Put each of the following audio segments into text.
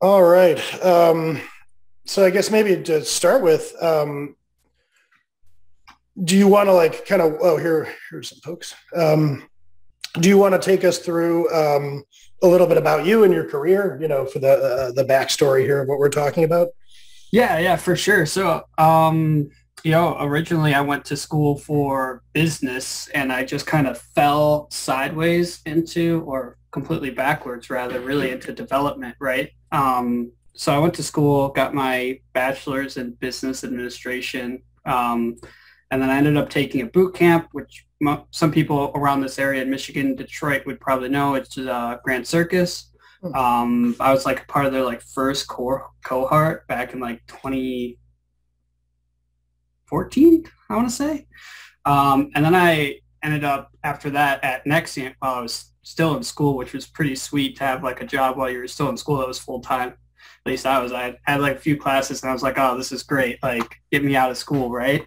All right. So I guess maybe to start with, do you want to like kind of, here's some folks. Do you want to take us through a little bit about you and your career, for the backstory here of what we're talking about? Yeah, for sure. So, originally I went to school for business and I just kind of fell sideways into, or completely backwards rather, really into development, right? So I went to school, got my bachelor's in business administration, and then I ended up taking a boot camp, which some people around this area in Michigan, Detroit would probably know. It's Grand Circus. I was like a part of their like first cohort back in like 2014, I want to say. And then I ended up after that at Nexient while I was still in school, which was pretty sweet to have like a job while you were still in school that was full time. At least I had like a few classes and I was like, oh, this is great. Like get me out of school, right?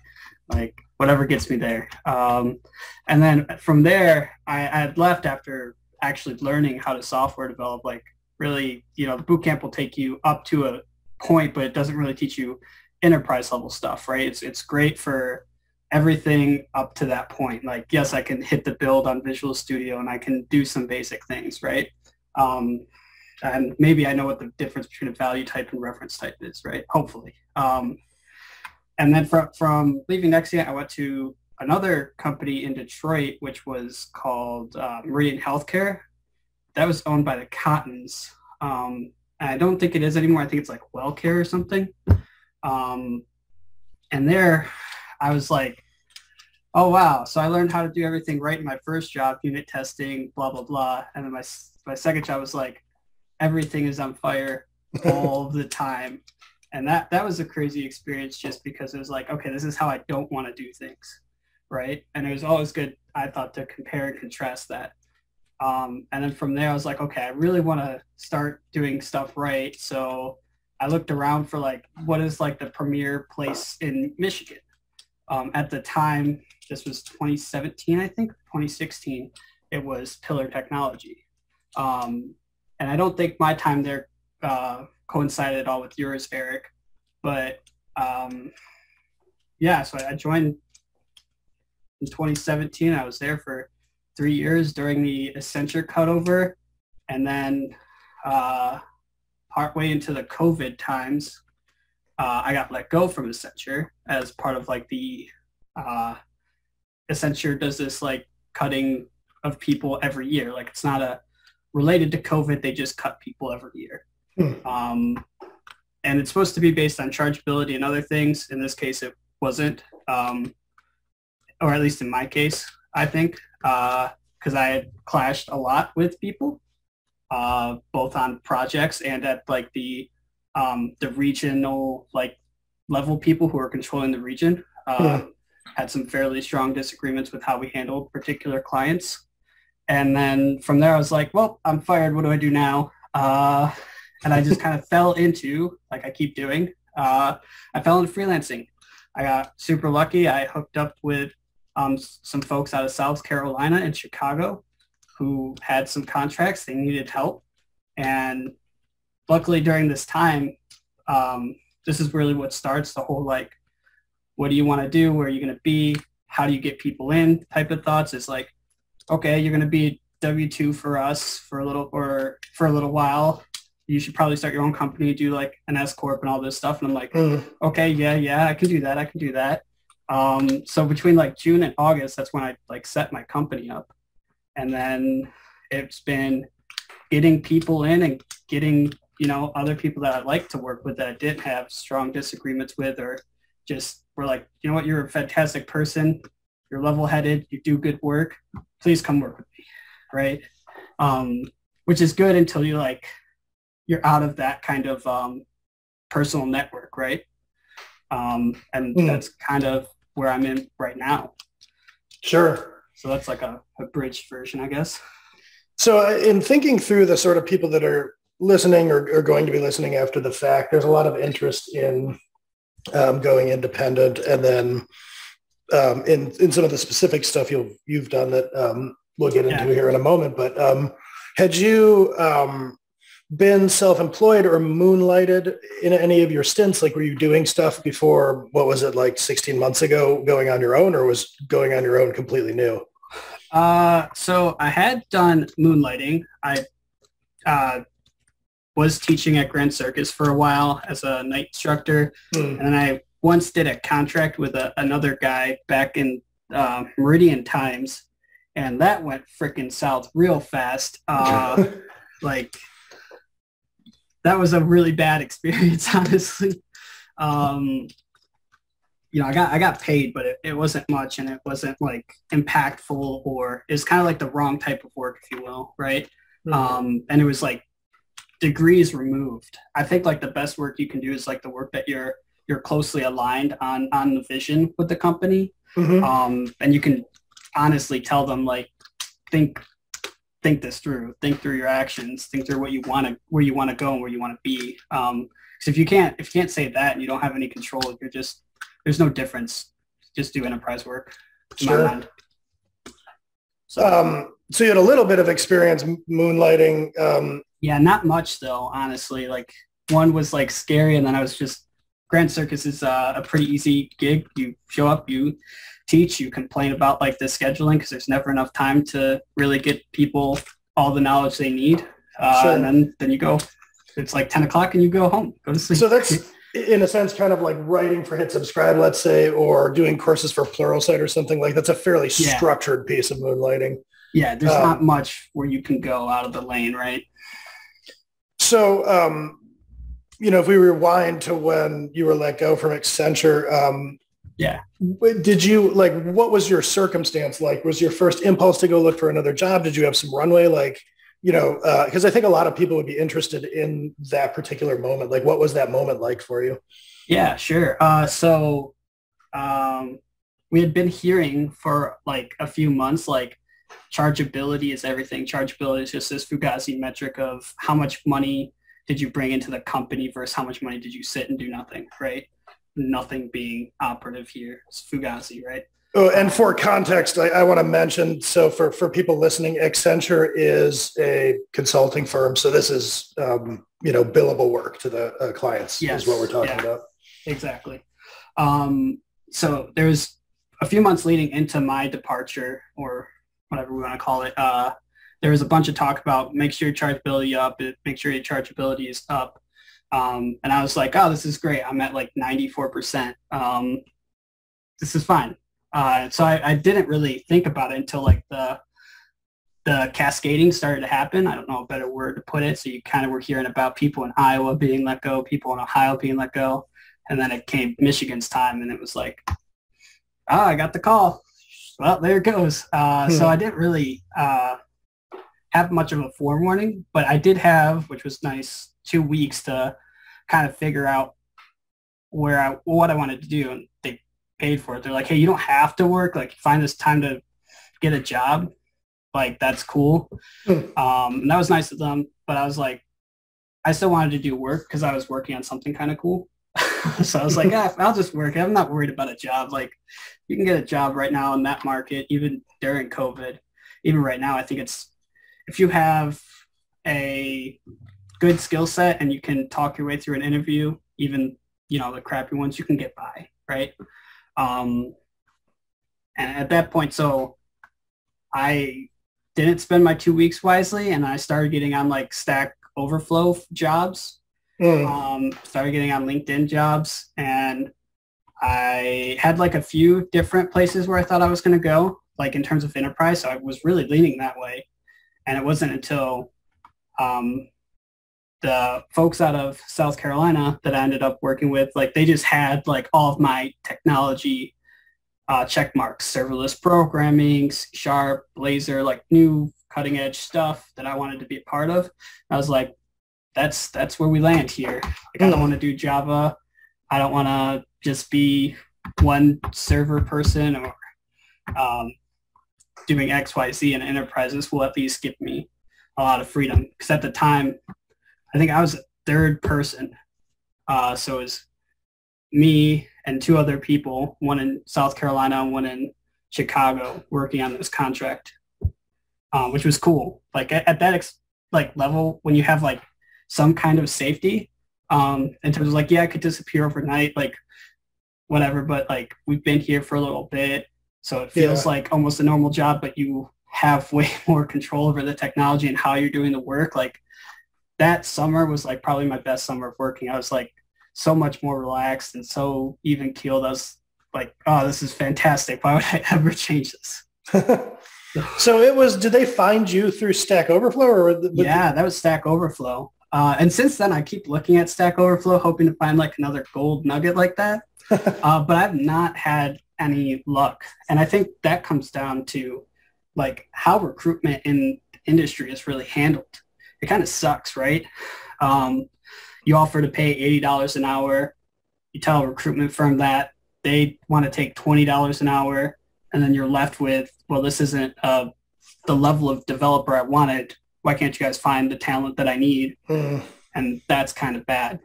Like whatever gets me there. And then from there, I had left after actually learning how to software develop. Like really, the boot camp will take you up to a point, but it doesn't really teach you enterprise level stuff, right? It's great for everything up to that point. Like, yes, I can hit the build on Visual Studio and I can do some basic things, right? And maybe I know what the difference between a value type and reference type is, right? Hopefully. And then from leaving Nexient, I went to another company in Detroit, which was called Meridian Healthcare. That was owned by the Cottons. And I don't think it is anymore. I think it's like WellCare or something. And there I was like, oh, wow. So I learned how to do everything right in my first job, unit testing, blah, blah, blah. And then my second job was like, everything is on fire all the time. And that was a crazy experience just because it was like, okay, this is how I don't want to do things, right? And it was always good, I thought, to compare and contrast that. And then from there, I was like, okay, I really want to start doing stuff right. So I looked around for like, what is like the premier place in Michigan? At the time, this was 2017, I think, 2016, it was Pillar Technology. And I don't think my time there coincided at all with yours, Eric. But so I joined in 2017. I was there for 3 years during the Accenture cutover. And then partway into the COVID times, I got let go from Accenture as part of like the Accenture does this like cutting of people every year. Like it's not related to COVID. They just cut people every year. And it's supposed to be based on chargeability and other things. In this case, it wasn't, or at least in my case, I think, because I had clashed a lot with people, both on projects and at like the regional like level people who are controlling the region. Had some fairly strong disagreements with how we handled particular clients. And then from there, I was like, well, I'm fired. What do I do now? And I just kind of fell into, like I keep doing, I fell into freelancing. I got super lucky. I hooked up with some folks out of South Carolina and Chicago who had some contracts. They needed help. And luckily during this time, this is really what starts the whole, like, what do you want to do? Where are you going to be? How do you get people in type of thoughts? It's like, okay, you're going to be W-2 for us for a little while. You should probably start your own company, do like an S Corp and all this stuff. And I'm like, okay, yeah, I can do that. So between like June and August, that's when I like set my company up. And then it's been getting people in and getting, other people that I like to work with that I didn't have strong disagreements with, or just were like, you know what, you're a fantastic person. You're level-headed. You do good work. Please come work with me, right? Which is good until you're out of that kind of personal network, right? And that's kind of where I'm in right now. Sure. So that's like a abridged version, I guess. So in thinking through the sort of people that are listening or going to be listening after the fact, there's a lot of interest in going independent, and then in some of the specific stuff you've done that we'll get into here in a moment. But had you been self-employed or moonlighted in any of your stints? Like, were you doing stuff before, what was it, like 16 months ago, going on your own, or was going on your own completely new? So I had done moonlighting. I was teaching at Grand Circus for a while as a night instructor. And then I once did a contract with another guy back in Meridian times, and that went freaking south real fast. Like, that was a really bad experience, honestly. You know, I got paid, but it wasn't much, and it wasn't like impactful, or it's kind of like the wrong type of work, if you will, right? And it was like degrees removed. I think like the best work you can do is like the work that you're closely aligned on the vision with the company. And you can honestly tell them, like, think this through, think through your actions, think through what you want to, where you want to go and where you want to be. So if you can't say that and you don't have any control, there's no difference. Just do enterprise work. Sure. My mind. So you had a little bit of experience moonlighting. Yeah, not much though, honestly. Like, one was like scary, and then I was just, Grand Circus is a pretty easy gig. You show up, you teach, you complain about like the scheduling because there's never enough time to really get people all the knowledge they need. Sure. And then you go, it's like 10 o'clock and you go home, go to sleep. So that's, in a sense, kind of like writing for Hit Subscribe, let's say, or doing courses for Pluralsight or something. Like, that's a fairly structured piece of moonlighting. Yeah, there's not much where you can go out of the lane, right? So, you know, if we rewind to when you were let go from Accenture, did you, like, what was your circumstance like? Was your first impulse to go look for another job? Did you have some runway? Like, you know, because I think a lot of people would be interested in that particular moment. Like, what was that moment like for you? Yeah, sure. So we had been hearing for like a few months, like, chargeability is everything. Chargeability is just this Fugazi metric of how much money did you bring into the company versus how much money did you sit and do nothing, right? Nothing being operative here. It's Fugazi, right? Oh, and for context, I want to mention, so for people listening, Accenture is a consulting firm. So this is, you know, billable work to the clients. Yes, is what we're talking about. Exactly. So there's a few months leading into my departure, or whatever we want to call it. There was a bunch of talk about make sure your chargeability up, make sure your chargeability is up. And I was like, oh, this is great. I'm at like 94%. This is fine. So I didn't really think about it until like the cascading started to happen. I don't know a better word to put it. So you kind of were hearing about people in Iowa being let go, people in Ohio being let go. And then it came Michigan's time, and it was like, oh, I got the call. Well, there it goes. So I didn't really have much of a forewarning, but I did have, which was nice, 2 weeks to kind of figure out what I wanted to do. And they paid for it. They're like, hey, you don't have to work. Like, find this time to get a job. Like, that's cool. And that was nice of them. But I was like, I still wanted to do work because I was working on something kind of cool. So I was like, I'll just work. I'm not worried about a job. Like, you can get a job right now in that market, even during COVID. Even right now, I think it's, if you have a good skill set and you can talk your way through an interview, even, you know, the crappy ones, you can get by, right? And at that point, so I didn't spend my 2 weeks wisely, and I started getting on like Stack Overflow jobs. Started getting on LinkedIn jobs, and I had like a few different places where I thought I was going to go, like in terms of enterprise. So I was really leaning that way. And it wasn't until the folks out of South Carolina that I ended up working with, like, they just had like all of my technology check marks, serverless programming, C#, Blazor, like new cutting edge stuff that I wanted to be a part of. I was like, that's where we land here. Like, I don't want to do Java. I don't want to just be one server person or doing X, Y, Z, and enterprises will at least give me a lot of freedom. Because at the time, I think I was a third person. So it was me and two other people, one in South Carolina and one in Chicago, working on this contract, which was cool. Like at that level, when you have like some kind of safety in terms of like, yeah, I could disappear overnight, like whatever, but like we've been here for a little bit. So it feels like almost a normal job, but you have way more control over the technology and how you're doing the work. Like that summer was like probably my best summer of working. I was like so much more relaxed and so even keeled. I was like, oh, this is fantastic. Why would I ever change this? So it was, did they find you through Stack Overflow or? Yeah, that was Stack Overflow. And since then I keep looking at Stack Overflow, hoping to find like another gold nugget like that. But I've not had any luck. And I think that comes down to like how recruitment in the industry is really handled. It kind of sucks, right? You offer to pay $80 an hour. You tell a recruitment firm that they want to take $20 an hour. And then you're left with, well, this isn't the level of developer I wanted. Why can't you guys find the talent that I need? And that's kind of bad.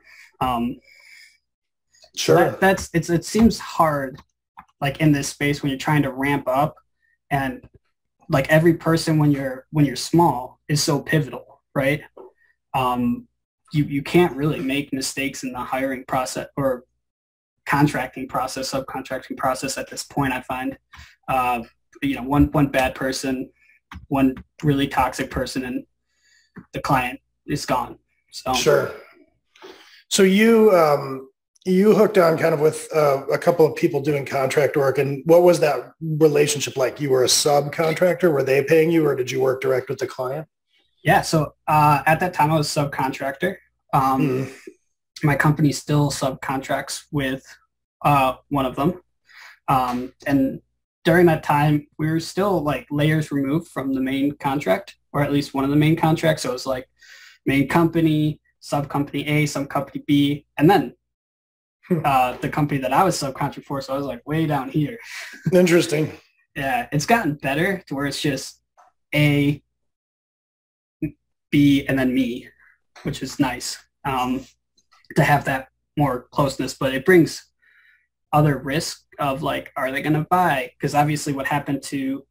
Sure. It seems hard, like in this space when you're trying to ramp up, and like every person when you're small is so pivotal, right? You can't really make mistakes in the hiring process or contracting process, subcontracting process at this point. I find, one bad person, one really toxic person, and the client is gone. So sure. So you hooked on kind of with a couple of people doing contract work, and what was that relationship like? You were a subcontractor. Were they paying you, or did you work direct with the client? Yeah. So at that time, I was a subcontractor. My company still subcontracts with one of them. And during that time, we were still like layers removed from the main contract, or at least one of the main contracts. So it was like main company, subcompany A, subcompany B, and then the company that I was subcontracting for. So I was like way down here. Interesting. Yeah, it's gotten better to where it's just A, B, and then me, which is nice to have that more closeness. But it brings other risk of like, are they going to buy? Because obviously what happened to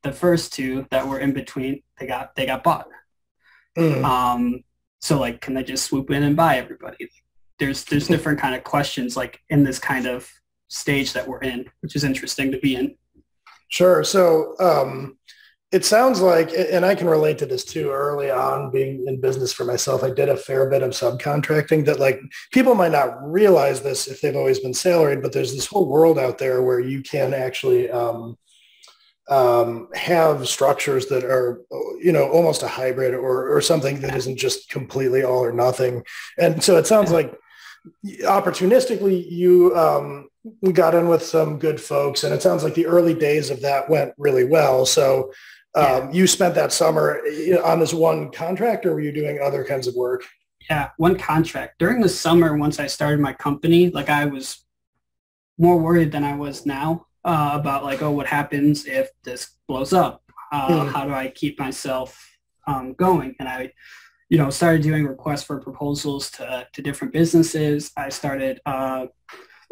the first two that were in between, they got bought. So like, can they just swoop in and buy everybody? There's different kind of questions like in this kind of stage that we're in, which is interesting to be in. Sure. So it sounds like, and I can relate to this too, early on being in business for myself, I did a fair bit of subcontracting that like people might not realize this if they've always been salaried, but there's this whole world out there where you can actually have structures that are, almost a hybrid or something that isn't just completely all or nothing. And so it sounds like opportunistically you got in with some good folks, and it sounds like the early days of that went really well. So you spent that summer on this one contract, or were you doing other kinds of work? Yeah, one contract. During the summer, once I started my company, like I was more worried than I was now about like, oh, what happens if this blows up? How do I keep myself going? And I, started doing requests for proposals to different businesses. I started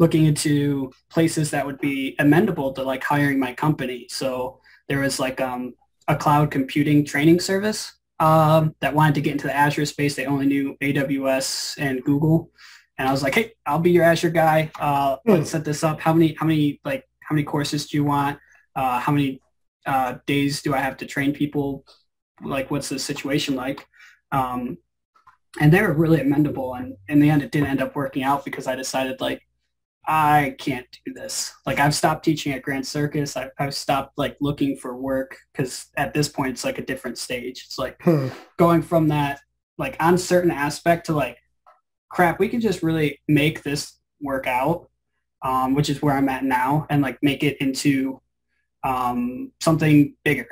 looking into places that would be amendable to like hiring my company. So there was like a cloud computing training service that wanted to get into the Azure space. They only knew AWS and Google. And I was like, hey, I'll be your Azure guy. Let's set this up. How many courses do you want? How many days do I have to train people? Like, what's the situation like? And they were really amendable. And in the end, it didn't end up working out because I decided like, I can't do this. Like I've stopped teaching at Grand Circus. I've stopped like looking for work because at this point it's like a different stage. It's like going from that like uncertain aspect to like, crap, we can just really make this work out, which is where I'm at now, and like make it into something bigger.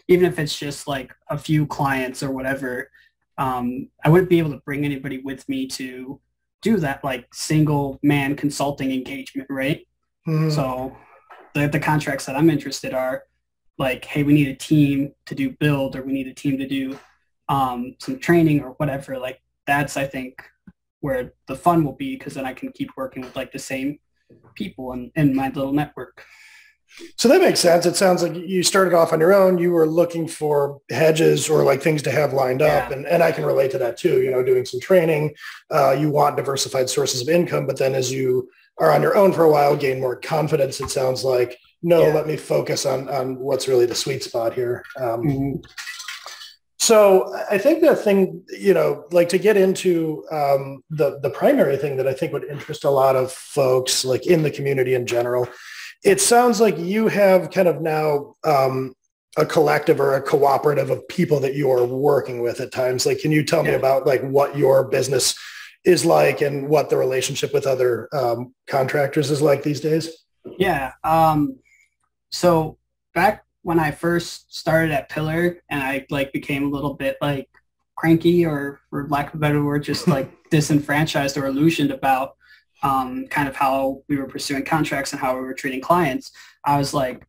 Even if it's just like a few clients or whatever, I wouldn't be able to bring anybody with me to do that like single man consulting engagement, right? So the contracts that I'm interested are like, hey, we need a team to do build, or we need a team to do some training or whatever. Like that's, I think, where the fun will be, because then I can keep working with like the same people in my little network. So that makes sense. It sounds like you started off on your own. You were looking for hedges or like things to have lined up. Yeah. And I can relate to that too, doing some training. You want diversified sources of income, but then as you are on your own for a while, gain more confidence. It sounds like, no, let me focus on what's really the sweet spot here. So I think the thing, like to get into the primary thing that I think would interest a lot of folks like in the community in general, it sounds like you have kind of now a collective or a cooperative of people that you are working with at times. Like, can you tell me about like what your business is like and what the relationship with other contractors is like these days? Yeah. So back when I first started at Pillar and I like became a little bit like cranky or for lack of a better word, just like disenfranchised or illusioned about kind of how we were pursuing contracts and how we were treating clients, I was like,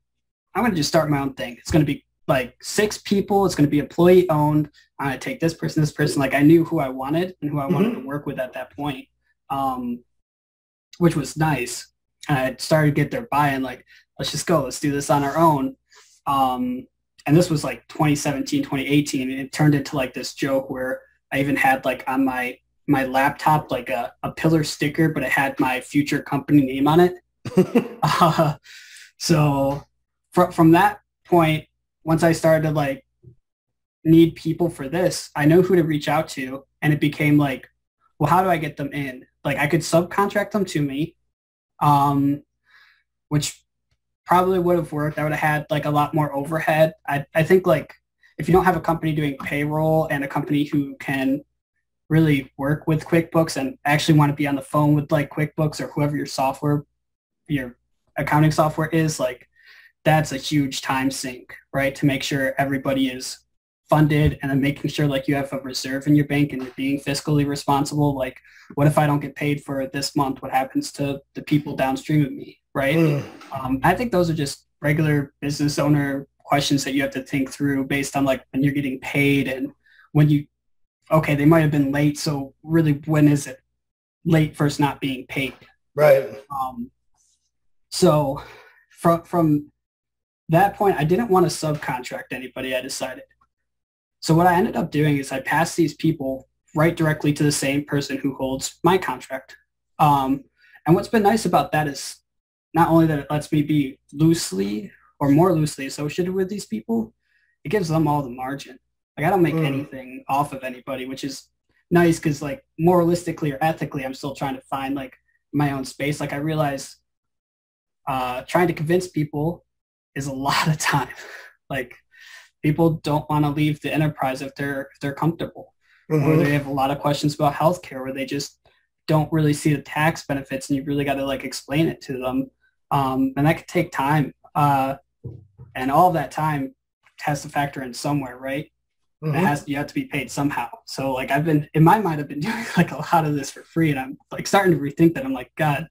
I'm going to just start my own thing. It's going to be like 6 people. It's going to be employee owned. I'm going to take this person. Like I knew who I wanted and who I wanted to work with at that point, which was nice. And I started to get their buy-in, like, let's just go. Let's do this on our own. And this was like 2017, 2018. And it turned into like this joke where I even had like on my laptop, like a Pillar sticker, but it had my future company name on it. So from that point, once I started to like need people for this, I know who to reach out to. And it became like, well, how do I get them in? Like I could subcontract them to me, which probably would have worked. I would have had like a lot more overhead. I think like if you don't have a company doing payroll and a company who can really work with QuickBooks and actually want to be on the phone with like QuickBooks or whoever your accounting software is, like that's a huge time sink, right? To make sure everybody is funded and then making sure like you have a reserve in your bank and you're being fiscally responsible. Like what if I don't get paid for this month? What happens to the people downstream of me, right? I think those are just regular business owner questions that you have to think through based on like when you're getting paid and when okay, they might have been late. So really, when is it late versus not being paid? Right. So from that point, I didn't want to subcontract anybody, I decided. So what I ended up doing is I passed these people right directly to the same person who holds my contract. And what's been nice about that is not only that it lets me be loosely or more loosely associated with these people, it gives them all the margin. Like I don't make anything off of anybody, which is nice because like moralistically or ethically, I'm still trying to find like my own space. Like I realize trying to convince people is a lot of time. Like people don't want to leave the enterprise if they're comfortable, or they have a lot of questions about healthcare, where they just don't really see the tax benefits, and you really got to like explain it to them, and that could take time, and all of that time has to factor in somewhere, right? You have to be paid somehow. So like I've been in my mind, I've been doing like a lot of this for free, and I'm like starting to rethink that. I'm like, God,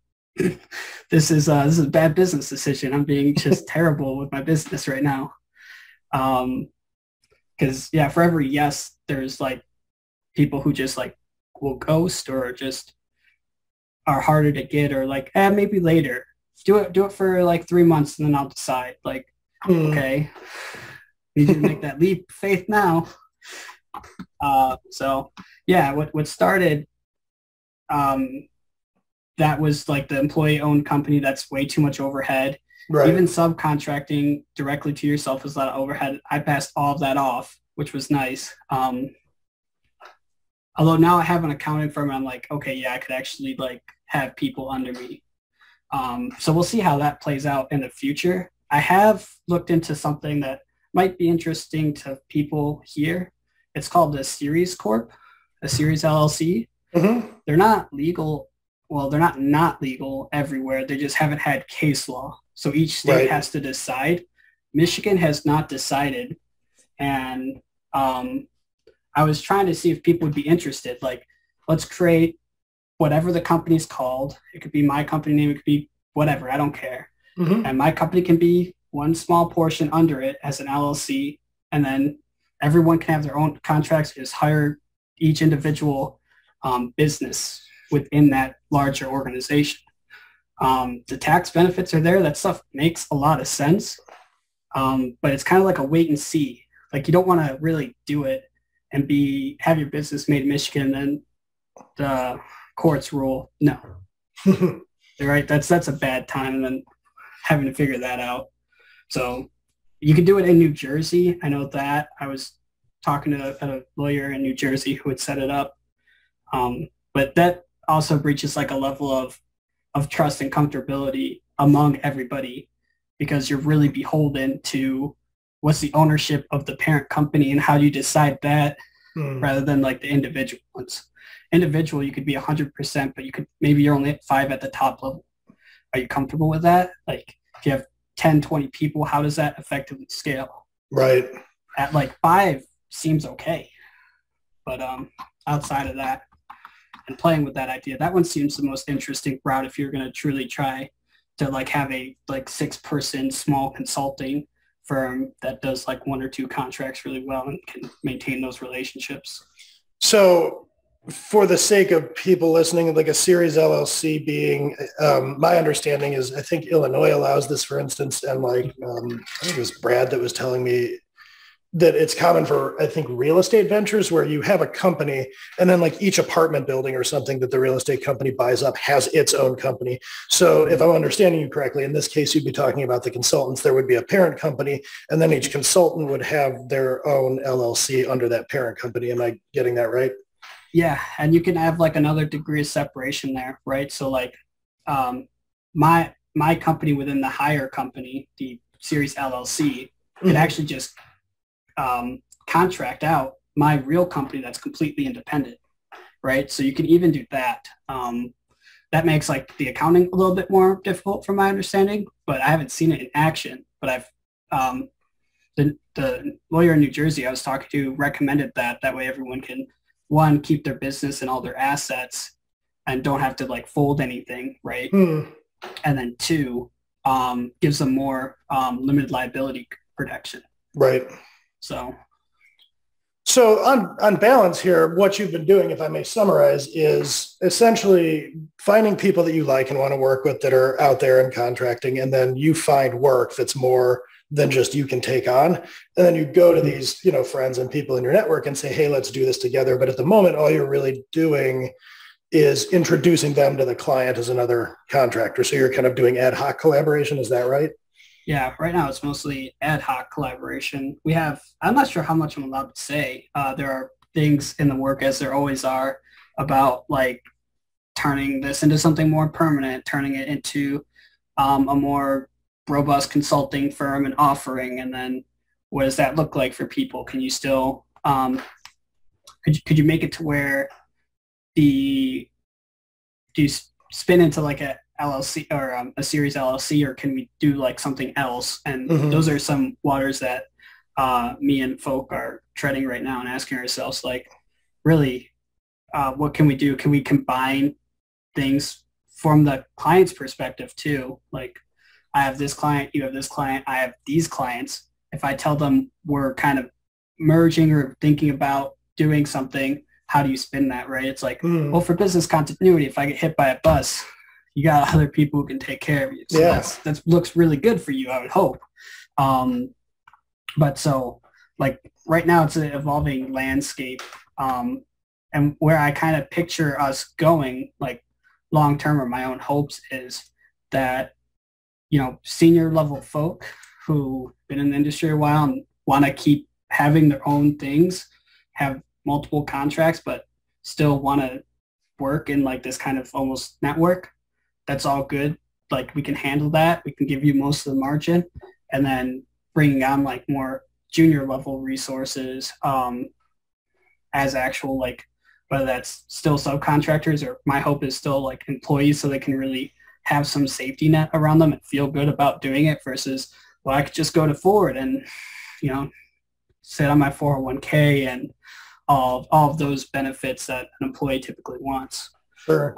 this is a bad business decision. I'm being just terrible with my business right now. Because for every yes, there's like people who just like will ghost or just are harder to get, or like, maybe later. Do it for like 3 months and then I'll decide. Like, okay, need you to make that leap of faith now. So yeah, what started, that was like the employee-owned company. That's way too much overhead. Right. Even subcontracting directly to yourself is a lot of overhead. I passed all of that off, which was nice. Although now I have an accounting firm, and I'm like, okay, yeah, I could actually like have people under me. So we'll see how that plays out in the future. I have looked into something that might be interesting to people here. It's called a Series Corp, a Series LLC. They're not legal. Well, they're not legal everywhere. They just haven't had case law. So each state has to decide. Michigan has not decided. And I was trying to see if people would be interested. Like, let's create whatever the company's called. It could be my company name. It could be whatever. I don't care. And my company can be one small portion under it as an LLC. And then everyone can have their own contracts. Just hire each individual business within that larger organization. The tax benefits are there. That stuff makes a lot of sense. But it's kind of like a wait and see. Like you don't want to really do it and have your business made in Michigan and then the courts rule no. Right? That's a bad time and then having to figure that out. So you could do it in New Jersey. I know that. I was talking to a lawyer in New Jersey who had set it up. But that also breaches like a level of trust and comfortability among everybody because you're really beholden to what's the ownership of the parent company and how do you decide that rather than like the individual ones. Individual, you could be 100%, but maybe you're only at 5 at the top level. Are you comfortable with that? Like if you have 10, 20 people, how does that effectively scale? Right. At like 5 seems okay. But outside of that and playing with that idea, that one seems the most interesting route if you're going to truly try to like have a like 6-person small consulting firm that does like 1 or 2 contracts really well and can maintain those relationships. So for the sake of people listening, like a series LLC being, my understanding is I think Illinois allows this, for instance, and like I think it was Brad that was telling me that it's common for, I think, real estate ventures where you have a company and then like each apartment building or something that the real estate company buys up has its own company. So if I'm understanding you correctly, in this case, you'd be talking about the consultants. There would be a parent company and then each consultant would have their own LLC under that parent company. Am I getting that right? Yeah. And you can have like another degree of separation there, right? So like my company within the hire company, the Series LLC, could actually just contract out my real company that's completely independent, right? So you can even do that. That makes like the accounting a little bit more difficult from my understanding, but I haven't seen it in action. But I've the lawyer in New Jersey I was talking to recommended that way everyone can, one, keep their business and all their assets and don't have to like fold anything, right? And then 2, gives them more limited liability protection. Right. So on balance here, what you've been doing, if I may summarize, is essentially finding people that you like and want to work with that are out there and contracting, and then you find work that's more than just you can take on. And then you go to these, friends and people in your network and say, hey, let's do this together. But at the moment, all you're really doing is introducing them to the client as another contractor. So you're kind of doing ad hoc collaboration. Is that right? Yeah, right now it's mostly ad hoc collaboration. I'm not sure how much I'm allowed to say. There are things in the work, as there always are, about like turning this into something more permanent, turning it into a more robust consulting firm and offering. And then what does that look like for people? Can you still, could you make it to where do you spin into like a LLC or a series LLC, or can we do like something else? And those are some waters that me and folk are treading right now and asking ourselves, like, really, what can we do? Can we combine things from the client's perspective too? Like, I have this client, you have this client, I have these clients. If I tell them we're kind of merging or thinking about doing something, how do you spin that, right? It's like, well, for business continuity, if I get hit by a bus, you got other people who can take care of you. So that looks really good for you, I would hope. But so like right now it's an evolving landscape. And where I kind of picture us going like long-term, or my own hopes, is that, senior level folk who been in the industry a while and want to keep having their own things, have multiple contracts, but still want to work in like this kind of almost network. That's all good. Like, we can handle that. We can give you most of the margin, and then bringing on like more junior level resources as actual, like, whether that's still subcontractors, or my hope is still like employees, so they can really have some safety net around them and feel good about doing it, versus, well, I could just go to Ford and, sit on my 401k and all of those benefits that an employee typically wants. Sure.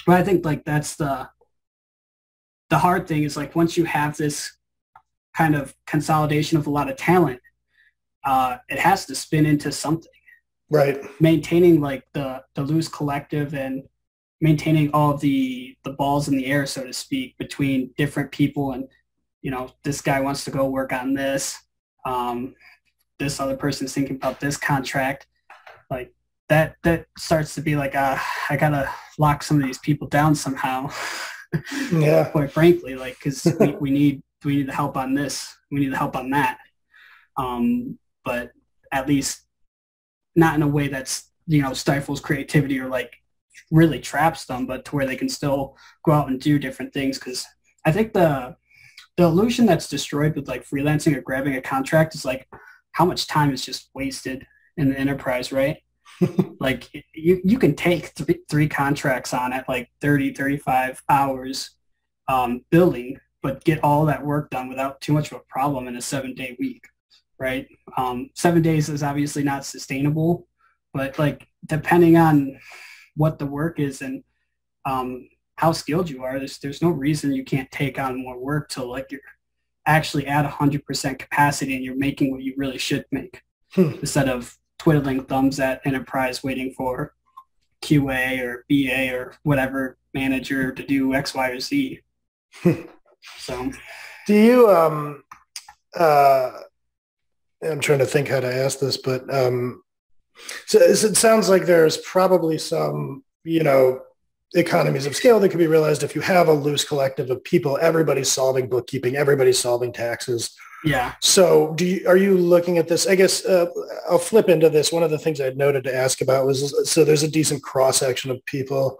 But I think like that's the hard thing, is like once you have this kind of consolidation of a lot of talent, it has to spin into something. Right. Maintaining like the loose collective and maintaining all of the balls in the air, so to speak, between different people. And, this guy wants to go work on this. This other person's thinking about this contract. Like that starts to be like, I gotta lock some of these people down somehow. Yeah. Quite frankly, like, because we need the help on this. We need the help on that. But at least not in a way that's, stifles creativity or like really traps them, but to where they can still go out and do different things. Because I think the illusion that's destroyed with like freelancing or grabbing a contract is like how much time is just wasted in the enterprise, right? Like you can take three contracts on at like 30, 35 hours building, but get all that work done without too much of a problem in a 7-day week, right? 7 days is obviously not sustainable, but like depending on what the work is and how skilled you are, there's no reason you can't take on more work till like you're actually at 100% capacity and you're making what you really should make instead of twiddling thumbs at enterprise waiting for QA or BA or whatever manager to do X, Y, or Z. So do you, I'm trying to think how to ask this, but so it sounds like there's probably some, economies of scale that could be realized if you have a loose collective of people, everybody's solving bookkeeping, everybody's solving taxes. Yeah. So are you looking at this? I guess I'll flip into this. One of the things I had noted to ask about was, so there's a decent cross-section of people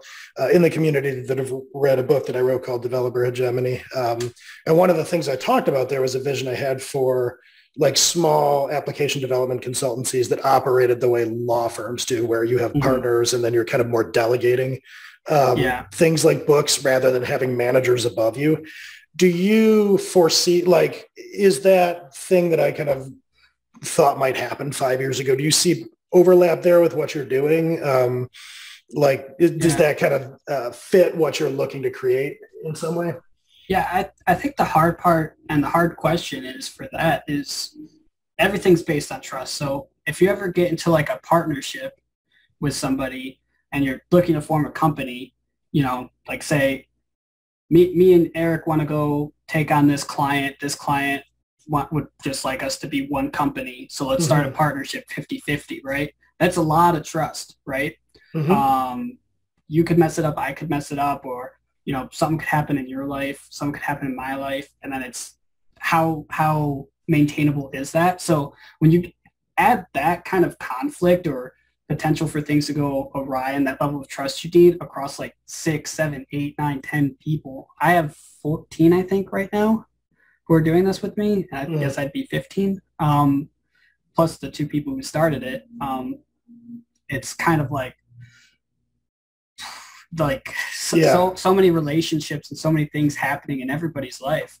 in the community that have read a book that I wrote called Developer Hegemony. And one of the things I talked about there was a vision I had for like small application development consultancies that operated the way law firms do, where you have partners and then you're kind of more delegating things like books rather than having managers above you. Do you foresee, like, is that thing that I kind of thought might happen 5 years ago? Do you see overlap there with what you're doing? Does that kind of fit what you're looking to create in some way? Yeah, I think the hard part and the hard question is for that is everything's based on trust. So if you ever get into like a partnership with somebody and you're looking to form a company, like say me and Eric want to go take on this client would just like us to be one company. So let's start a partnership 50-50, right? That's a lot of trust, right? You could mess it up, I could mess it up, or something could happen in your life, something could happen in my life, and then it's how maintainable is that? So when you add that kind of conflict or potential for things to go awry and that level of trust you need across like 6, 7, 8, 9, 10 people. I have 14, I think, right now who are doing this with me. I guess I'd be 15, plus the 2 people who started it. It's kind of like so many relationships and so many things happening in everybody's life,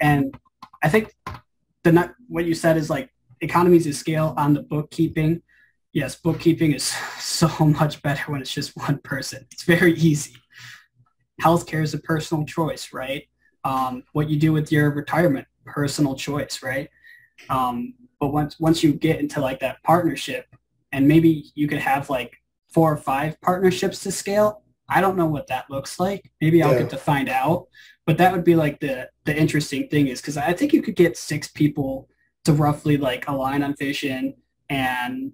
and I think what you said is like economies of scale on the bookkeeping. Yes, bookkeeping is so much better when it's just one person. It's very easy. Healthcare is a personal choice, right? What you do with your retirement, personal choice, right? But once you get into like that partnership, and maybe you could have like 4 or 5 partnerships to scale. I don't know what that looks like. Maybe I'll get to find out. But that would be like the interesting thing is because I think you could get 6 people to roughly like align on vision and,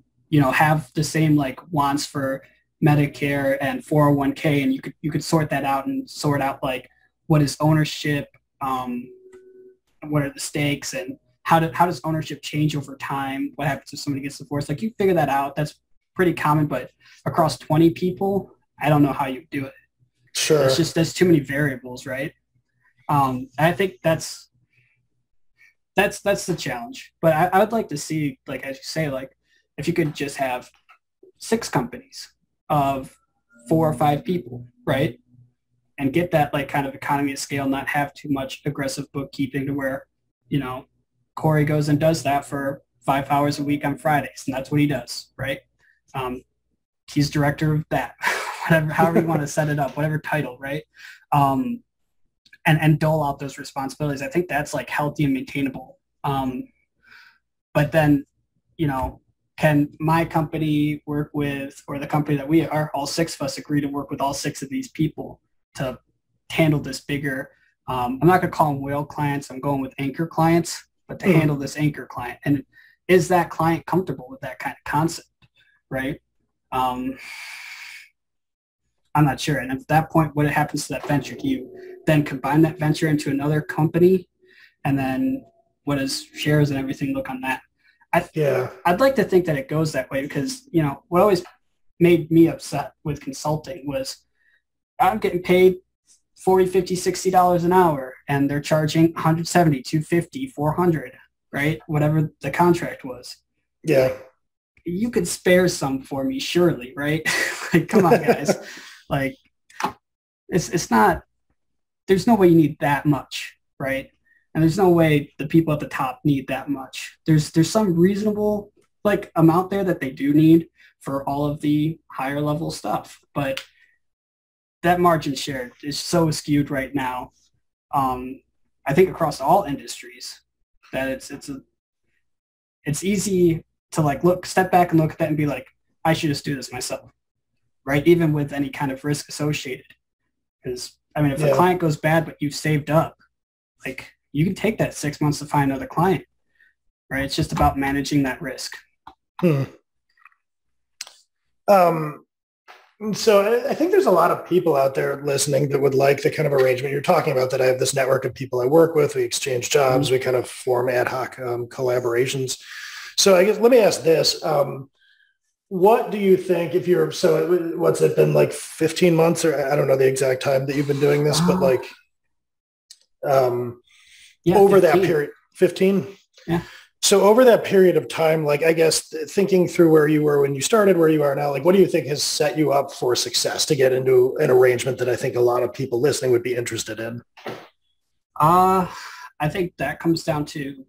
have the same like wants for Medicare and 401k. And you could sort that out and sort out like what is ownership, what are the stakes, and how does ownership change over time? What happens if somebody gets divorced? Like you figure that out. That's pretty common, but across 20 people, I don't know how you do it. Sure. There's too many variables, right? I think that's the challenge. But I would like to see, like, as you say, like if you could just have 6 companies of 4 or 5 people, right? And get that like kind of economy of scale, not have too much aggressive bookkeeping to where, Cory goes and does that for 5 hours a week on Fridays. And that's what he does, right? He's director of that, however you want to set it up, whatever title, right? And dole out those responsibilities. I think that's like healthy and maintainable. But then, can my company work with, or the company that we are, all six of us agree to work with all six of these people to handle this bigger, I'm not going to call them whale clients, I'm going with anchor clients, but to handle this anchor client. And is that client comfortable with that kind of concept, right? I'm not sure. And at that point, what happens to that venture? Do you then combine that venture into another company? And then what does shares and everything look on that? I'd like to think that it goes that way because, you know, what always made me upset with consulting was I'm getting paid $40, $50, $60 an hour, and they're charging $170, $250, $400, right? Whatever the contract was. Yeah. Like, you could spare some for me, surely, right? Like, come on, guys. Like, it's not, there's no way you need that much, right? And there's no way the people at the top need that much. There's some reasonable, like, amount there that they do need for all of the higher level stuff. But that margin share is so skewed right now. I think across all industries that it's easy to like step back and look at that and be like, I should just do this myself, right? Even with any kind of risk associated. Because I mean, if a client goes bad, but you've saved up, like you can take that 6 months to find another client, right? It's just about managing that risk. So I think there's a lot of people out there listening that would like the kind of arrangement you're talking about, that I have this network of people I work with. We exchange jobs. We kind of form ad hoc collaborations. So I guess let me ask this. What do you think if you're, so what's it been, like 15 months, or I don't know the exact time that you've been doing this, but like over 15. That period, 15? Yeah. So over that period of time, like, I guess thinking through where you were when you started, where you are now, like, what do you think has set you up for success to get into an arrangement that I think a lot of people listening would be interested in? I think that comes down to,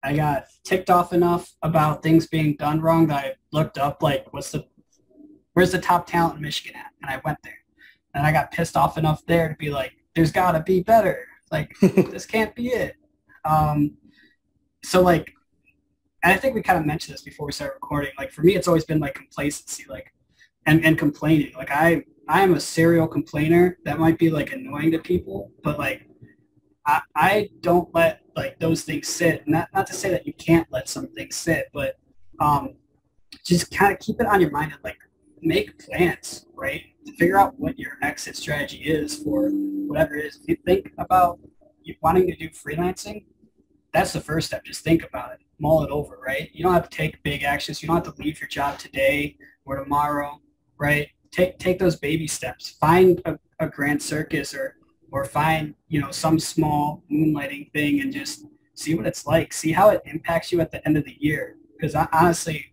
I got ticked off enough about things being done wrong that I looked up, like, where's the top talent in Michigan at? And I went there. And I got pissed off enough there to be like, there's got to be better. Like, this can't be it. So like, and I think we kind of mentioned this before we started recording. Like for me, it's always been like complacency, like, and complaining. Like I am a serial complainer. That might be like annoying to people, but like, I don't let like those things sit. Not to say that you can't let some things sit, but just kind of keep it on your mind and like make plans, right? To figure out what your exit strategy is for whatever it is. If you think about you wanting to do freelancing, that's the first step. Just think about it, mull it over, right? You don't have to take big actions. You don't have to leave your job today or tomorrow, right? Take those baby steps. Find a grand circus or find, you know, some small moonlighting thing and just see what it's like. See how it impacts you at the end of the year. Because honestly,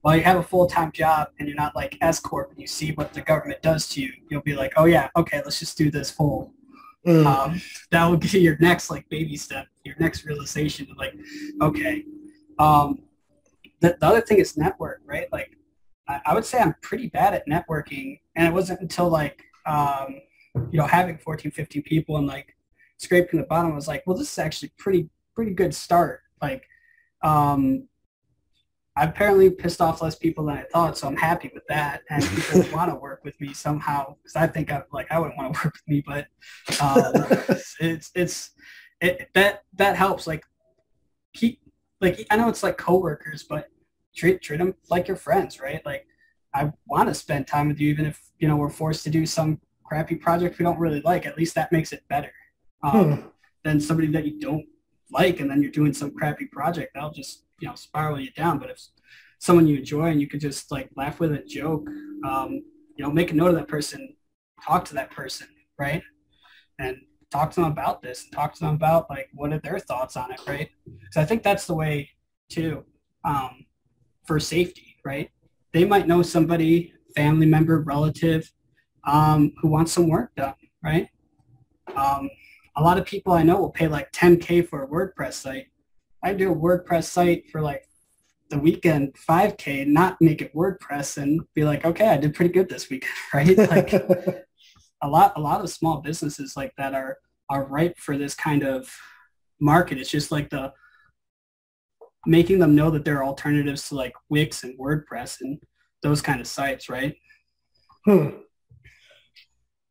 while you have a full-time job and you're not like S Corp and you see what the government does to you, you'll be like, oh yeah, okay, let's just do this full. That will be your next like baby step, your next realization of like, okay. The other thing is network, right? Like I would say I'm pretty bad at networking, and it wasn't until like, you know, having 14, 15 people and like scraping the bottom, I was like, well, this is actually pretty good start. Like, I apparently pissed off less people than I thought, so I'm happy with that. And people want to work with me somehow, because I think I wouldn't want to work with me, but that helps. Like I know it's like coworkers, but treat them like your friends, right? Like I want to spend time with you, even if, you know, we're forced to do some crappy project we don't really like. At least that makes it better than somebody that you don't like, and then you're doing some crappy project that'll just, you know, spiral you down. But if someone you enjoy and you could just like laugh with a joke, you know, make a note of that person, talk to that person, right? And talk to them about this, talk to them about like what are their thoughts on it, right? So I think that's the way too, for safety, right? They might know somebody, family member, relative, who wants some work done, right? A lot of people I know will pay like $10K for a WordPress site. I do a WordPress site for like the weekend, $5K, not make it WordPress, and be like, okay, I did pretty good this week, right? Like a lot of small businesses like that are ripe for this kind of market. It's just like making them know that there are alternatives to like Wix and WordPress and those kind of sites, right?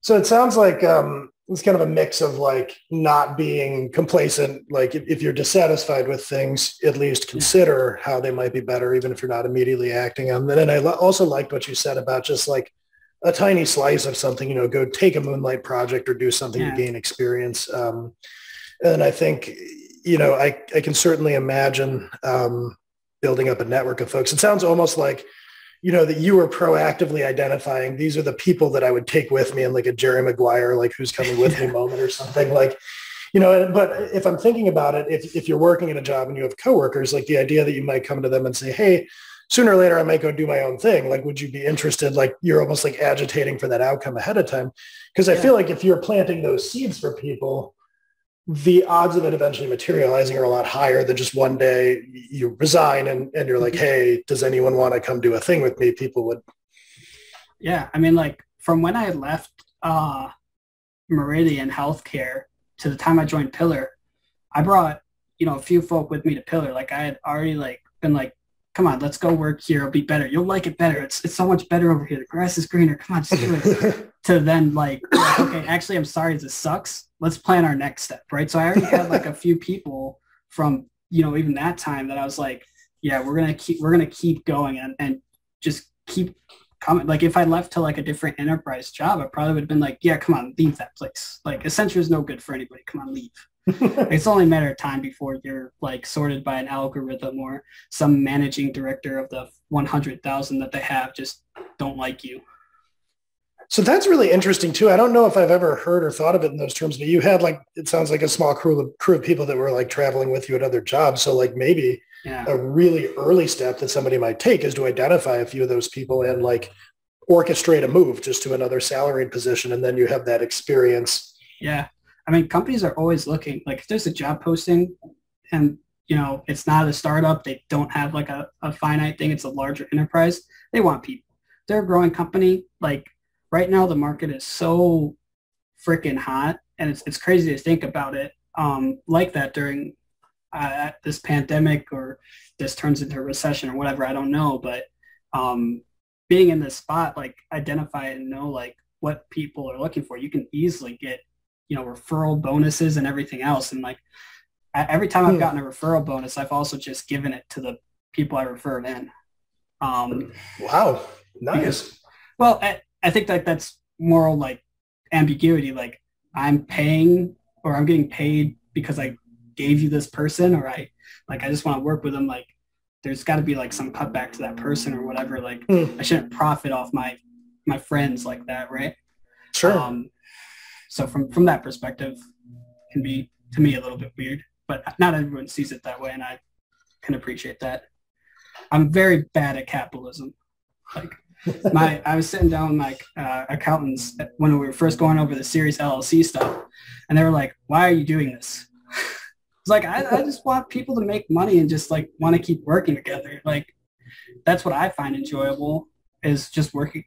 So it sounds like it's kind of a mix of like not being complacent. Like if you're dissatisfied with things, at least consider how they might be better, even if you're not immediately acting on them. And I also liked what you said about just like a tiny slice of something, you know, go take a moonlight project or do something to gain experience. And I think, you know, I can certainly imagine building up a network of folks. It sounds almost like, you know, that you were proactively identifying these are the people that I would take with me in like a Jerry Maguire, like who's coming with me moment or something like, you know, but if I'm thinking about it, if you're working at a job and you have coworkers, like the idea that you might come to them and say, hey, sooner or later, I might go do my own thing. Like, would you be interested? Like you're almost like agitating for that outcome ahead of time. Because I feel like if you're planting those seeds for people, the odds of it eventually materializing are a lot higher than just one day you resign and you're like, hey, does anyone want to come do a thing with me? People would. Yeah. I mean, like from when I left Meridian Healthcare to the time I joined Pillar, I brought, you know, a few folk with me to Pillar. Like I had already like been like, come on, let's go work here. It'll be better. You'll like it better. It's so much better over here. The grass is greener. Come on, just do it. To then like, okay, actually, I'm sorry, this sucks. Let's plan our next step, right? So I already had like a few people from, you know, even that time that I was like, yeah, we're gonna keep going and just keep coming. Like if I left to like a different enterprise job, I probably would have been like, yeah, come on, leave that place. Like Accenture is no good for anybody. Come on, leave. It's only a matter of time before you're like sorted by an algorithm or some managing director of the 100,000 that they have just don't like you. So that's really interesting too. I don't know if I've ever heard or thought of it in those terms, but you had like, it sounds like a small crew of people that were like traveling with you at other jobs. So like maybe a really early step that somebody might take is to identify a few of those people and like orchestrate a move just to another salaried position. And then you have that experience. Yeah. I mean, companies are always looking, like if there's a job posting and, you know, it's not a startup, they don't have like a finite thing. It's a larger enterprise. They want people. They're a growing company. Like right now, the market is so freaking hot and it's crazy to think about it like that during this pandemic or this turns into a recession or whatever. I don't know. But being in this spot, like identify and know like what people are looking for, you can easily get, you know, referral bonuses and everything else. And like every time I've gotten a referral bonus, I've also just given it to the people I referred in. Wow. Nice. Because, well, I think that that's moral like ambiguity. Like I'm paying or I'm getting paid because I gave you this person or I just want to work with them. Like there's got to be like some cutback to that person or whatever. Like I shouldn't profit off my friends like that. Right. Sure. So from that perspective, can be to me a little bit weird, but not everyone sees it that way, and I can appreciate that. I'm very bad at capitalism. Like I was sitting down with my accountants when we were first going over the Series LLC stuff, and they were like, "Why are you doing this?" It's like I just want people to make money and just like want to keep working together. Like that's what I find enjoyable is just working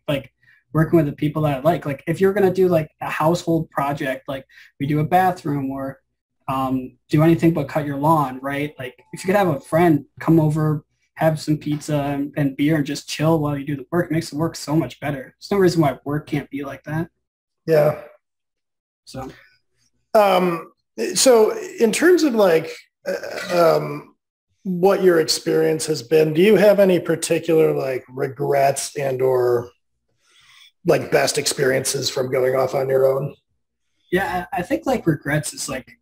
with the people that I like. Like if you're going to do like a household project, like we do a bathroom or do anything but cut your lawn, right? Like if you could have a friend come over, have some pizza and beer and just chill while you do the work, it makes the work so much better. There's no reason why work can't be like that. Yeah. So in terms of like what your experience has been, do you have any particular like regrets and or like best experiences from going off on your own? Yeah, I think like regrets is like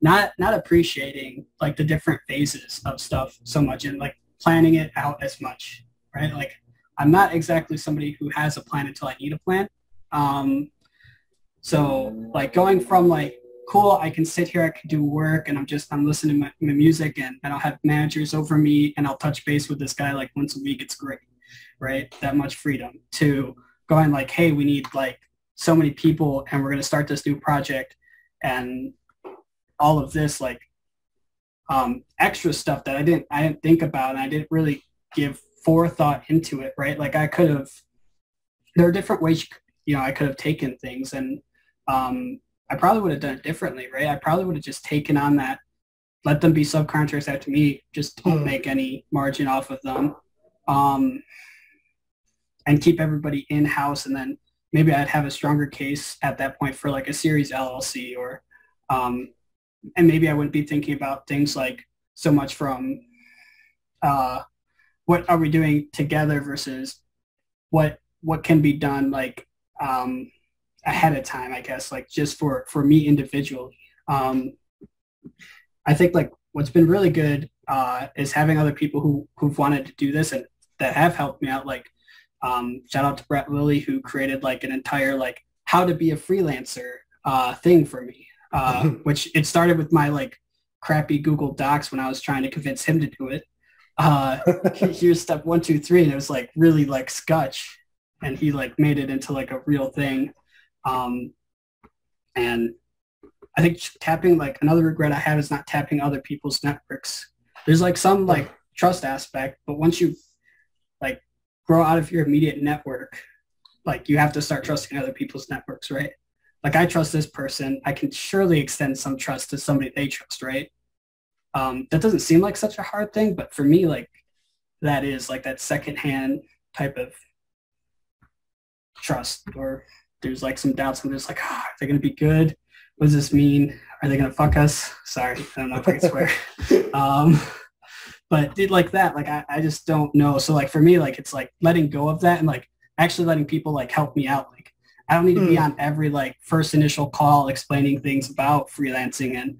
not appreciating like the different phases of stuff so much and like planning it out as much, right? Like I'm not exactly somebody who has a plan until I need a plan. So like going from like, cool, I can sit here, I can do work and I'm listening to my music and I'll have managers over me and I'll touch base with this guy like once a week. It's great. Right? That much freedom to going like, hey, we need like so many people and we're going to start this new project and all of this like extra stuff that I didn't think about and I didn't really give forethought into it, right? Like there are different ways, you know, I could have taken things and I probably would have done it differently, right? I probably would have just taken on that let them be subcontractors out to me. Just don't make any margin off of them, and keep everybody in-house. And then maybe I'd have a stronger case at that point for like a series LLC, or and maybe I wouldn't be thinking about things like so much from what are we doing together versus what can be done like ahead of time, I guess, like just for me individually. I think like what's been really good is having other people who've wanted to do this and that have helped me out. Like shout out to Brett Lilly, who created like an entire like how to be a freelancer thing for me, which it started with my like crappy Google Docs when I was trying to convince him to do it. Here's step 1, 2, 3, and it was like really like sketch, and he like made it into like a real thing. And I think tapping, like another regret I have is not tapping other people's networks. There's like some like trust aspect, but once you like grow out of your immediate network, like you have to start trusting other people's networks, right? Like I trust this person, I can surely extend some trust to somebody they trust, right? That doesn't seem like such a hard thing, but for me, like that is like that secondhand type of trust, or there's like some doubts and there's like, oh, are they going to be good? What does this mean? Are they going to fuck us? Sorry, I don't know if I can swear. But like that, like I just don't know. So like for me, like it's like letting go of that and like actually letting people like help me out. Like I don't need to be on every like first initial call explaining things about freelancing and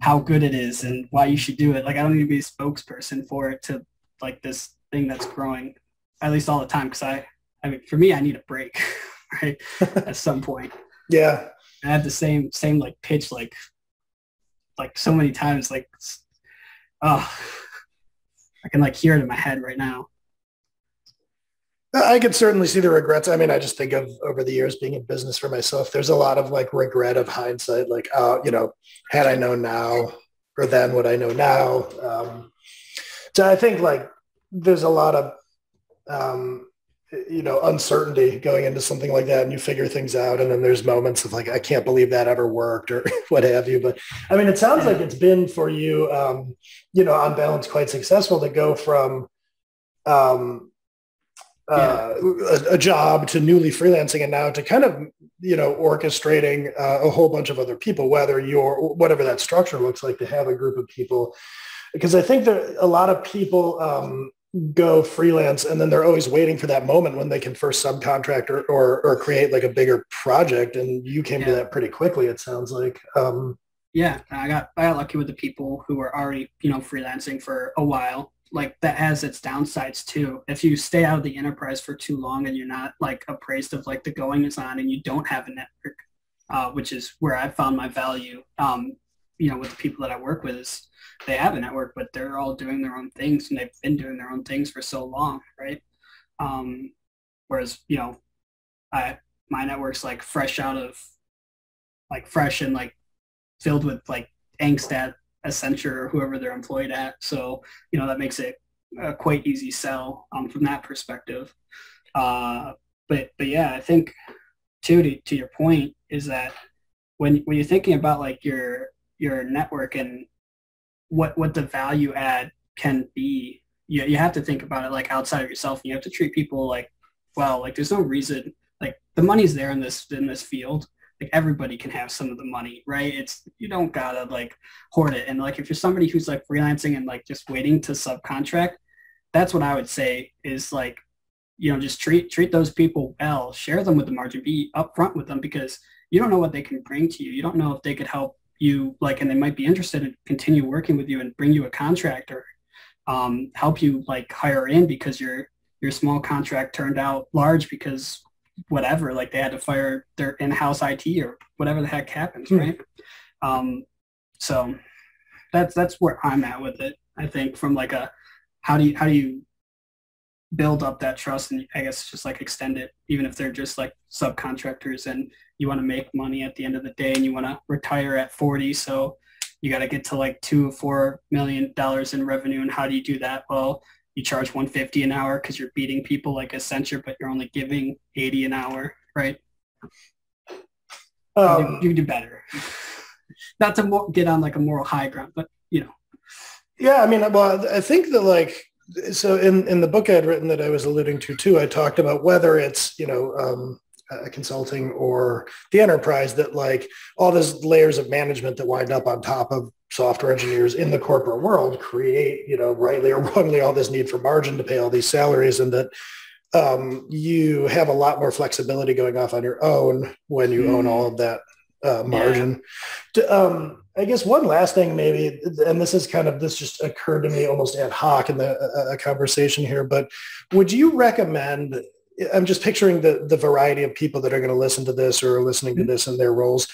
how good it is and why you should do it. Like I don't need to be a spokesperson for it to like this thing that's growing, at least all the time. Cause I mean, for me, I need a break, right? At some point. Yeah. I have the same like pitch, like so many times, like, oh, I can like hear it in my head right now. I could certainly see the regrets. I mean, I just think of over the years being in business for myself, there's a lot of like regret of hindsight, like, you know, had I known now or then what I know now. So I think like there's a lot of, you know, uncertainty going into something like that, and you figure things out. And then there's moments of like, I can't believe that ever worked or what have you. But I mean, it sounds like it's been for you, you know, on balance, quite successful to go from, a job to newly freelancing, and now to kind of, you know, orchestrating a whole bunch of other people, whatever that structure looks like, to have a group of people. Because I think that a lot of people go freelance and then they're always waiting for that moment when they can first subcontract or create like a bigger project. And you came to that pretty quickly, it sounds like. Yeah, I got lucky with the people who were already, you know, freelancing for a while. Like that has its downsides too. If you stay out of the enterprise for too long and you're not like appraised of like the going is on and you don't have a network, which is where I found my value, you know, with the people that I work with, is they have a network, but they're all doing their own things and they've been doing their own things for so long, right? Whereas, you know, my network's like fresh and like filled with like angst at Accenture or whoever they're employed at. So, you know, that makes it a quite easy sell from that perspective. But yeah, I think too, to your point, is that when you're thinking about like your network and what the value add can be, you have to think about it like outside of yourself. You have to treat people like, well, like there's no reason, like the money's there in this field. Like everybody can have some of the money, right? You don't gotta like hoard it. And like if you're somebody who's like freelancing and like just waiting to subcontract, that's what I would say is like, you know, just treat those people well, share them with the margin, be upfront with them, because you don't know what they can bring to you. You don't know if they could help you, like, and they might be interested in continue working with you and bring you a contract, or help you like hire in because your small contract turned out large because whatever, like they had to fire their in-house IT or whatever the heck happens, right? So that's where I'm at with it. I think from like how do you build up that trust, and I guess just like extend it, even if they're just like subcontractors and you want to make money at the end of the day and you want to retire at 40. So you got to get to like $2 or $4 million in revenue. And how do you do that? Well, you charge $150 an hour because you're beating people like Accenture, but you're only giving $80 an hour, right? You do better. Not to get on like a moral high ground, but you know. Yeah, I mean, well, I think that like, so in the book I'd written that I was alluding to too, I talked about whether it's, consulting or the enterprise, that like all those layers of management that wind up on top of software engineers in the corporate world create, rightly or wrongly, all this need for margin to pay all these salaries, and that you have a lot more flexibility going off on your own when you own all of that margin. Yeah. I guess one last thing maybe, and this just occurred to me almost ad hoc in the conversation here, but would you recommend, I'm just picturing the variety of people that are going to listen to this or are listening to this in their roles.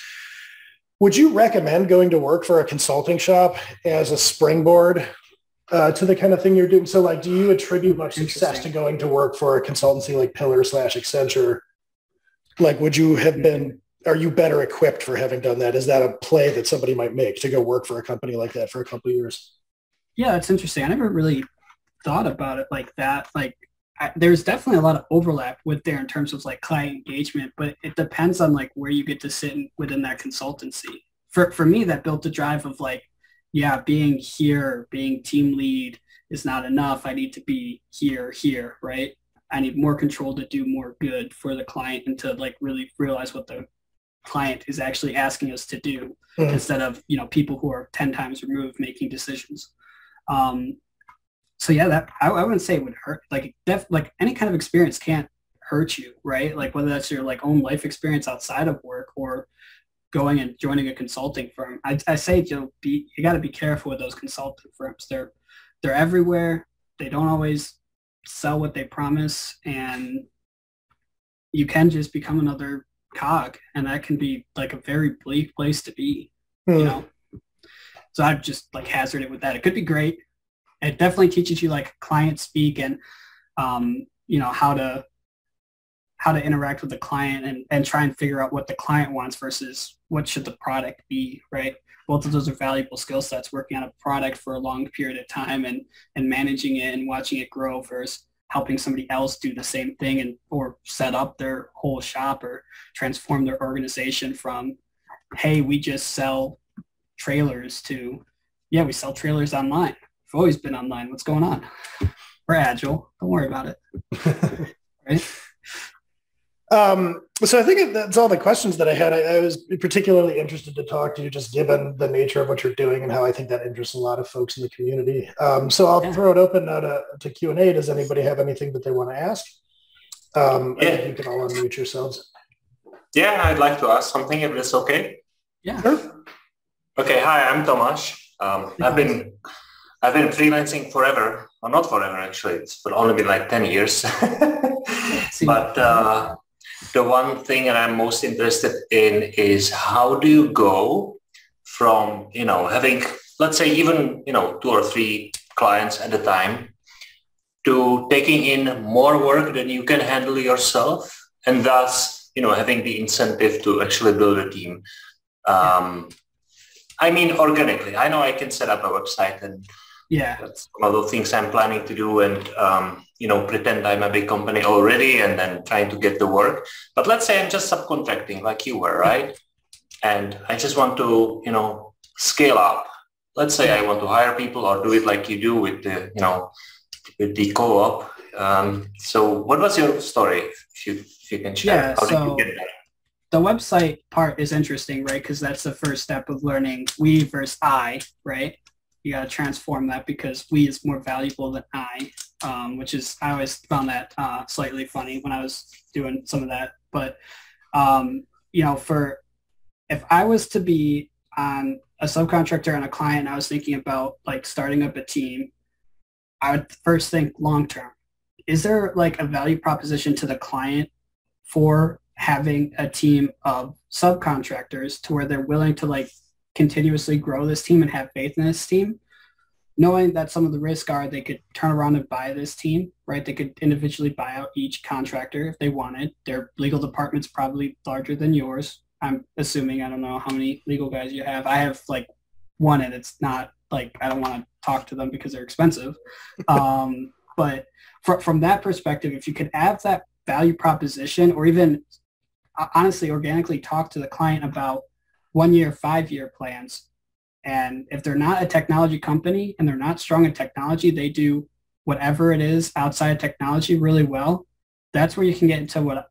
Would you recommend going to work for a consulting shop as a springboard to the kind of thing you're doing? So like, do you attribute much success to going to work for a consultancy like Pillar/Accenture? Like, would you have been, are you better equipped for having done that? Is that a play that somebody might make to go work for a company like that for a couple of years? Yeah, that's interesting. I never really thought about it like that. Like, there's definitely a lot of overlap with there in terms of like client engagement, but it depends on like where you get to sit within that consultancy. For me, that built the drive of like, yeah, being here, being team lead is not enough. I need to be here, right? I need more control to do more good for the client and to like really realize what the client is actually asking us to do instead of, people who are 10 times removed making decisions. So yeah, that I wouldn't say it would hurt. Like any kind of experience can't hurt you, right? Like whether that's your like own life experience outside of work or going and joining a consulting firm. I say you got to be careful with those consulting firms. They're everywhere. They don't always sell what they promise, and you can just become another cog, and that can be like a very bleak place to be. So I'd just like hazard it with that. It could be great. It definitely teaches you like client speak and how to interact with the client and try and figure out what the client wants versus what should the product be, right? Both of those are valuable skill sets, working on a product for a long period of time and managing it and watching it grow versus helping somebody else do the same thing or set up their whole shop or transform their organization from, hey, we just sell trailers to, yeah, we sell trailers online. We've always been online. What's going on? We're agile. Don't worry about it. Right? So I think that's all the questions that I had. I was particularly interested to talk to you just given the nature of what you're doing and how I think that interests a lot of folks in the community. So I'll throw it open now to Q&A. Does anybody have anything that they want to ask? I think you can all unmute yourselves. Yeah, I'd like to ask something if it's okay. Yeah. Sure. Okay. Hi, I'm Tomáš. I've been freelancing forever. Well, not forever, actually. It's only been like 10 years. But the one thing that I'm most interested in is how do you go from, having, let's say, even, 2 or 3 clients at a time to taking in more work than you can handle yourself, and thus, having the incentive to actually build a team. I mean, organically. I know I can set up a website and that's one of the things I'm planning to do and, pretend I'm a big company already and then trying to get the work. But let's say I'm just subcontracting like you were, right? And I just want to, scale up. Let's say I want to hire people or do it like you do with the, with the co-op. So what was your story? If you can share, how did you get there? The website part is interesting, right? Because that's the first step of learning we versus I, right? You got to transform that because we is more valuable than I, which is, I always found that slightly funny when I was doing some of that. But, if I was to be on a subcontractor and a client, and I was thinking about like starting up a team, I would first think long-term. Is there like a value proposition to the client for having a team of subcontractors to where they're willing to like continuously grow this team and have faith in this team, knowing that some of the risks are they could turn around and buy this team, right? They could individually buy out each contractor if they wanted. Their legal department's probably larger than yours. I'm assuming. I don't know how many legal guys you have. I have like one, and it's not like I don't want to talk to them because they're expensive. But from that perspective, if you could have that value proposition or even honestly organically talk to the client about 1 year, 5 year plans And if they're not a technology company and they're not strong in technology, they do whatever it is outside of technology really well. That's where you can get into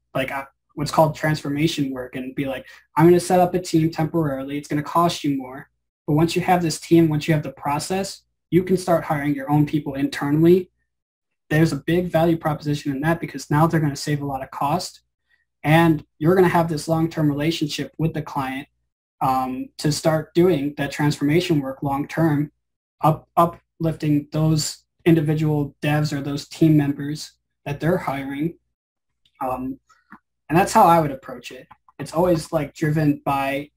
what's called transformation work and be like, I'm going to set up a team temporarily. It's going to cost you more. But once you have this team, once you have the process, you can start hiring your own people internally. There's a big value proposition in that because now they're going to save a lot of cost. And you're going to have this long-term relationship with the client to start doing that transformation work long-term, uplifting those individual devs or those team members that they're hiring. And that's how I would approach it. It's always like driven by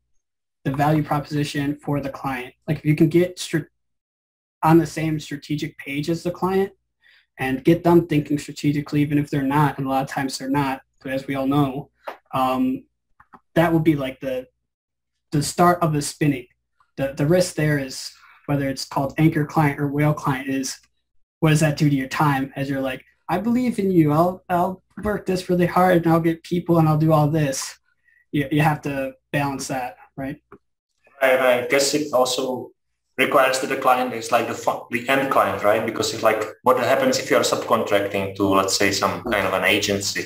the value proposition for the client. Like if you can get on the same strategic page as the client and get them thinking strategically, even if they're not, and a lot of times they're not, but as we all know, that will be like the start of the spinning. The risk there is, whether it's called anchor client or whale client, is what does that do to your time as you're like, I believe in you. I'll work this really hard and I'll get people and I'll do all this. You have to balance that, right? Right. I guess it also requires that the client is like the end client, right? Because it's like what happens if you're subcontracting to, let's say, some kind of an agency.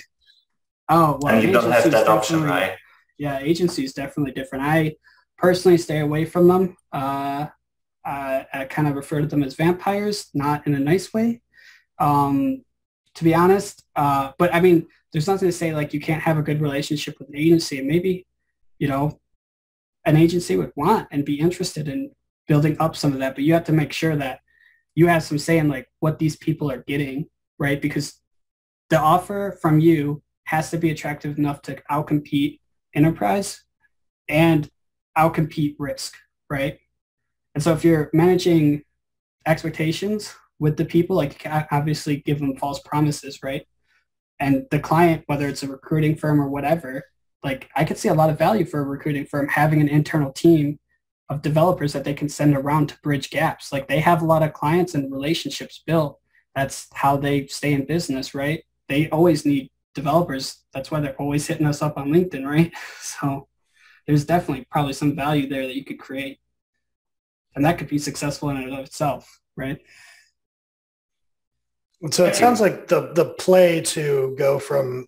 Oh, well, and you don't have that option, right? Yeah, agency is definitely different. I personally stay away from them. I kind of refer to them as vampires, not in a nice way, to be honest. But I mean, there's nothing to say like you can't have a good relationship with an agency, and maybe, an agency would want and be interested in building up some of that, but you have to make sure that you have some say in like what these people are getting, right? Because the offer from you has to be attractive enough to outcompete enterprise and outcompete risk, right? And so if you're managing expectations with the people, like you can obviously give them false promises, right? And the client, whether it's a recruiting firm or whatever, like I could see a lot of value for a recruiting firm having an internal team of developers that they can send around to bridge gaps. Like they have a lot of clients and relationships built. That's how they stay in business, right? They always need developers. That's why they're always hitting us up on LinkedIn, right? So there's definitely probably some value there that you could create. And that could be successful in and of itself, right? So it sounds like the play to go from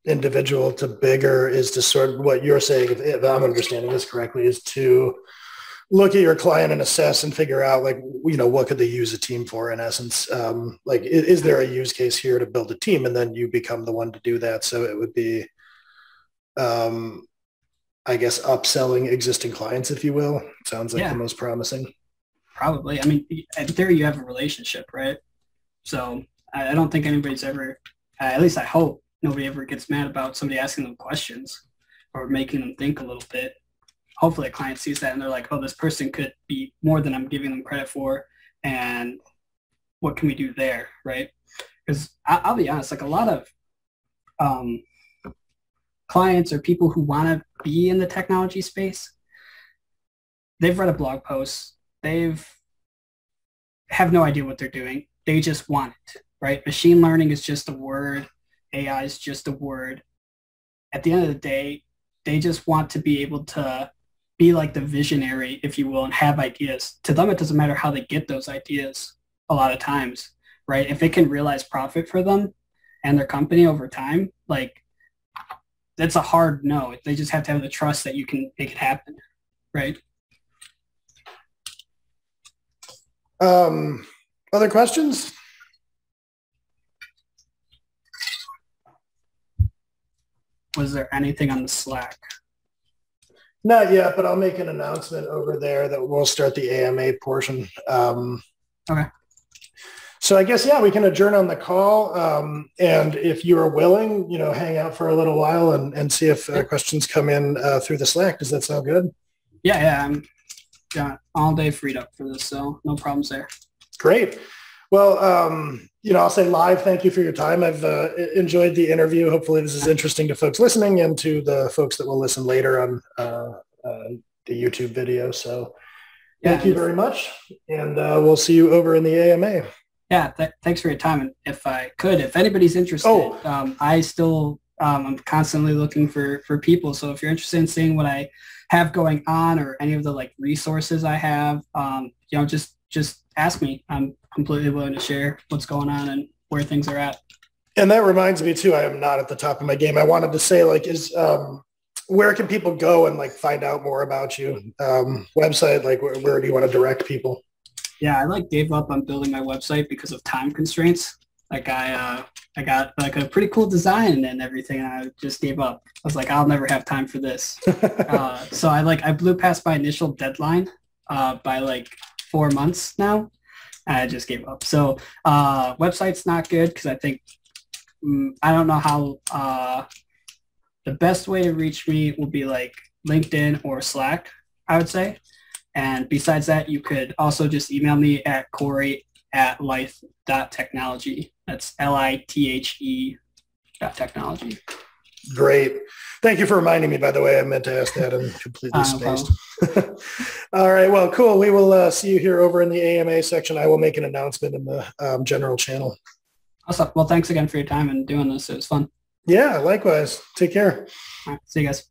individual to bigger is to sort of what you're saying, if I'm understanding this correctly, is to look at your client and assess and figure out like, what could they use a team for in essence? Like, is there a use case here to build a team? And then you become the one to do that. So it would be, I guess, upselling existing clients, if you will. Sounds like the most promising. Probably. I mean, in theory, you have a relationship, right? So I don't think anybody's ever, at least I hope, nobody ever gets mad about somebody asking them questions or making them think a little bit. Hopefully a client sees that and they're like, oh, this person could be more than I'm giving them credit for. And what can we do there, right? Because I'll be honest, like a lot of clients or people who want to be in the technology space, they've read a blog post. Have no idea what they're doing. They just want it, right? Machine learning is just a word. AI is just a word. At the end of the day, they just want to be able to be like the visionary, if you will, and have ideas. To them, it doesn't matter how they get those ideas a lot of times, right? If it can realize profit for them and their company over time, like that's a hard no. They just have to have the trust that you can make it happen, right? Other questions? Was there anything on the Slack? Not yet, but I'll make an announcement over there that we'll start the AMA portion. Okay. So I guess, we can adjourn on the call. And if you are willing, hang out for a little while and see if questions come in through the Slack. Does that sound good? Yeah. I'm got all day freed up for this, so no problems there. Great. Well, I'll say live, thank you for your time. I've enjoyed the interview. Hopefully this is interesting to folks listening and to the folks that will listen later on the YouTube video. So thank you very much. And we'll see you over in the AMA. Yeah, thanks for your time. And if anybody's interested, I'm constantly looking for people. So if you're interested in seeing what I have going on or any of the like resources I have, just ask me. I'm completely willing to share what's going on and where things are at. And that reminds me too, I am not at the top of my game. I wanted to say like, where can people go and like find out more about you? Website, like where do you want to direct people? Yeah, I like gave up on building my website because of time constraints. Like I got like a pretty cool design and everything, and I just gave up. I was like, I'll never have time for this. So I blew past my initial deadline by like 4 months now. I just gave up. So website's not good because I think I don't know how the best way to reach me will be like LinkedIn or Slack, I would say. And besides that, you could also just email me at Cory@lithe.technology. That's LITHE.technology. Great. Thank you for reminding me, by the way. I meant to ask that and completely spaced. All right. Well, cool. We will see you here over in the AMA section. I will make an announcement in the general channel. Awesome. Well, thanks again for your time and doing this. It was fun. Yeah, likewise. Take care. All right. See you guys.